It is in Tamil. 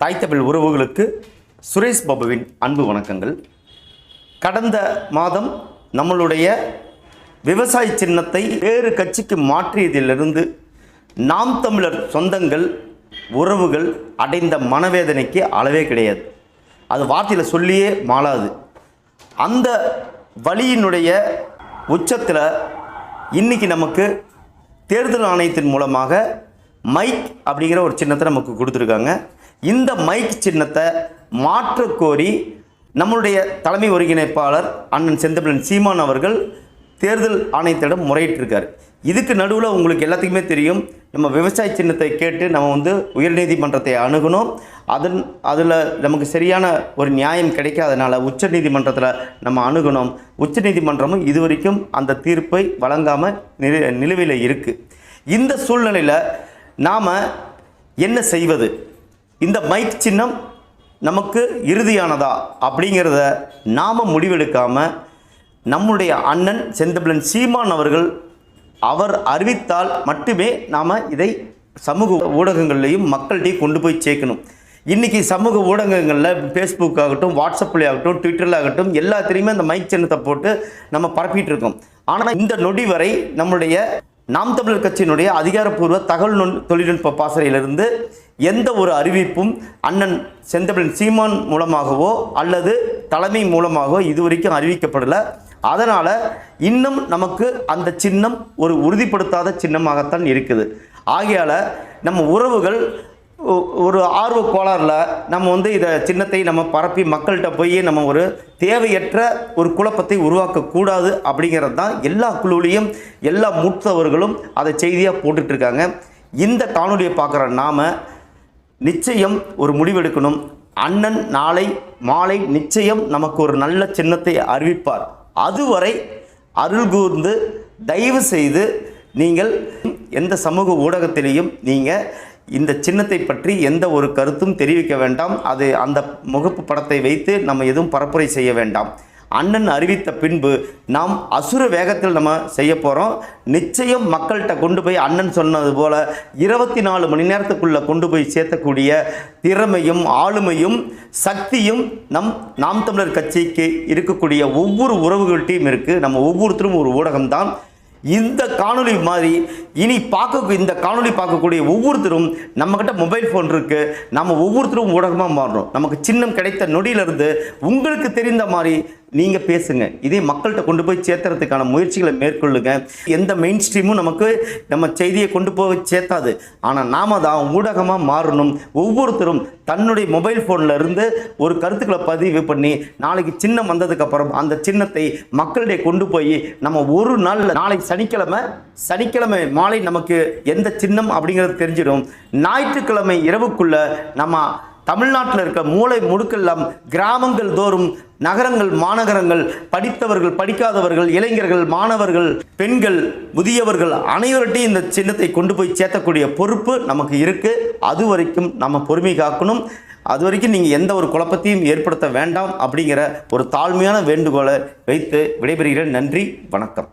தாய் தமிழ் உறவுகளுக்கு சுரேஷ் பாபுவின் அன்பு வணக்கங்கள். கடந்த மாதம் நம்மளுடைய விவசாய சின்னத்தை வேறு கட்சிக்கு மாற்றியதிலிருந்து நாம் தமிழர் சொந்தங்கள் உறவுகள் அடைந்த மனவேதனைக்கு அளவே கிடையாது. அது வார்த்தையில் சொல்லியே மாளாது. அந்த வலியினுடைய உச்சத்தில் இன்னைக்கு நமக்கு தேர்தல் ஆணையத்தின் மூலமாக மைக் அப்படிங்கிற ஒரு சின்னத்தை நமக்கு கொடுத்துருக்காங்க. இந்த மைக் சின்னத்தை மாற்றக் கோரி நம்மளுடைய தலைமை ஒருங்கிணைப்பாளர் அண்ணன் செந்தமிழன் சீமான் அவர்கள் தேர்தல் ஆணையத்திடம் முறையிட்டிருக்கார். இதுக்கு நடுவில் உங்களுக்கு எல்லாத்துக்குமே தெரியும், நம்ம விவசாய சின்னத்தை கேட்டு நம்ம உயர்நீதிமன்றத்தை அணுகணும். அதில் நமக்கு சரியான ஒரு நியாயம் கிடைக்காதனால உச்ச நீதிமன்றத்தில் நம்ம அணுகணும். உச்ச நீதிமன்றமும் இதுவரைக்கும் அந்த தீர்ப்பை வழங்காமல் நிலுவையில் இருக்குது. இந்த சூழ்நிலையில் நாம் என்ன செய்வது? இந்த மைக் சின்னம் நமக்கு இறுதியானதா அப்படிங்கிறத நாம் முடிவெடுக்காமல் நம்முடைய அண்ணன் செந்தமிழன் சீமான் அவர்கள் அவர் அறிவித்தால் மட்டுமே நாம் இதை சமூக ஊடகங்கள்லையும் மக்கள்கிட்டையும் கொண்டு போய் சேர்க்கணும். இன்றைக்கி சமூக ஊடகங்களில் ஃபேஸ்புக் ஆகட்டும், வாட்ஸ்அப்பில் ஆகட்டும், ட்விட்டரில் ஆகட்டும், எல்லாத்துலேயுமே அந்த மைக் சின்னத்தை போட்டு நம்ம பரப்பிட்டு இருக்கோம். ஆனால் இந்த நொடி வரை நம்முடைய நாம் தமிழர் கட்சியினுடைய அதிகாரப்பூர்வ தகவல் தொழில்நுட்ப பாசறையிலிருந்து எந்த ஒரு அறிவிப்பும் அண்ணன் செந்தமிழன் சீமான் மூலமாகவோ அல்லது தலைமை மூலமாகவோ இதுவரைக்கும் அறிவிக்கப்படலை. அதனால் இன்னும் நமக்கு அந்த சின்னம் ஒரு உறுதிப்படுத்தாத சின்னமாகத்தான் இருக்குது. ஆகையால் நம்ம உறவுகள் ஒரு ஆர்வ கோளாறில் நம்ம இதை சின்னத்தை நம்ம பரப்பி மக்கள்கிட்ட போய் நம்ம ஒரு தேவையற்ற ஒரு குழப்பத்தை உருவாக்கக்கூடாது அப்படிங்கிறது தான் எல்லா குழுவிலையும் எல்லா மூத்தவர்களும் அதை செய்தியாக போட்டுட்ருக்காங்க. இந்த காணொலியை பார்க்குற நாம் நிச்சயம் ஒரு முடிவெடுக்கணும். அண்ணன் நாளை மாலை நிச்சயம் நமக்கு ஒரு நல்ல சின்னத்தை அறிவிப்பார். அதுவரை அருள் கூர்ந்து தயவு செய்து நீங்கள் எந்த சமூக ஊடகத்திலையும் நீங்கள் இந்த சின்னத்தை பற்றி எந்த ஒரு கருத்தும் தெரிவிக்க வேண்டாம். அது அந்த முகப்பு படத்தை வைத்து நம்ம எதுவும் பரப்புரை செய்ய வேண்டாம். அண்ணன் அறிவித்த பின்பு நாம் அசுர வேகத்தில் நம்ம செய்ய போகிறோம். நிச்சயம் மக்கள்கிட்ட கொண்டு போய் அண்ணன் சொன்னது போல் 24 மணி நேரத்துக்குள்ளே கொண்டு போய் சேர்த்தக்கூடிய திறமையும் ஆளுமையும் சக்தியும் நாம் தமிழர் கட்சிக்கு இருக்கக்கூடிய ஒவ்வொரு உறவுகள்கிட்டையும் இருக்குது. நம்ம ஒவ்வொருத்தரும் ஒரு ஊடகம்தான். இந்த காணொலி மாதிரி இனி இந்த காணொலி பார்க்கக்கூடிய ஒவ்வொருத்தரும் நம்மக்கிட்ட மொபைல் ஃபோன் இருக்குது. நம்ம ஒவ்வொருத்தரும் ஊடகமாக மாறுறோம். நமக்கு சின்னம் கிடைத்த நொடியிலிருந்து உங்களுக்கு தெரிந்த மாதிரி நீங்கள் பேசுங்க. இதே மக்கள்கிட்ட கொண்டு போய் சேர்த்துறதுக்கான முயற்சிகளை மேற்கொள்ளுங்க. எந்த மெயின் ஸ்ட்ரீமும் நம்ம செய்தியை கொண்டு போய் சேர்த்தாது. ஆனால் நாம் தான் ஊடகமாக மாறணும். ஒவ்வொருத்தரும் தன்னுடைய மொபைல் ஃபோனில் இருந்து ஒரு கருத்துக்களை பதிவு பண்ணி நாளைக்கு சின்னம் வந்ததுக்கப்புறம் அந்த சின்னத்தை மக்களிடையே கொண்டு போய் நம்ம ஒரு நாளில் நாளைக்கு சனிக்கிழமை மாலை நமக்கு எந்த சின்னம் அப்படிங்கிறது தெரிஞ்சிடும். ஞாயிற்றுக்கிழமை இரவுக்குள்ளே நம்ம தமிழ்நாட்டில் இருக்க மூளை முடுக்கெல்லாம் கிராமங்கள் தோறும் நகரங்கள் மாநகரங்கள் படித்தவர்கள் படிக்காதவர்கள் இளைஞர்கள் மாணவர்கள் பெண்கள் முதியவர்கள் அனைவர்கிட்டையும் இந்த சின்னத்தை கொண்டு போய் சேர்த்தக்கூடிய பொறுப்பு நமக்கு இருக்குது. அது வரைக்கும் நம்ம பொறுமை காக்கணும். அது வரைக்கும் நீங்கள் எந்த ஒரு குழப்பத்தையும் ஏற்படுத்த வேண்டாம் அப்படிங்கிற ஒரு தாழ்மையான வேண்டுகோளை வைத்து விடைபெறுகிறேன். நன்றி, வணக்கம்.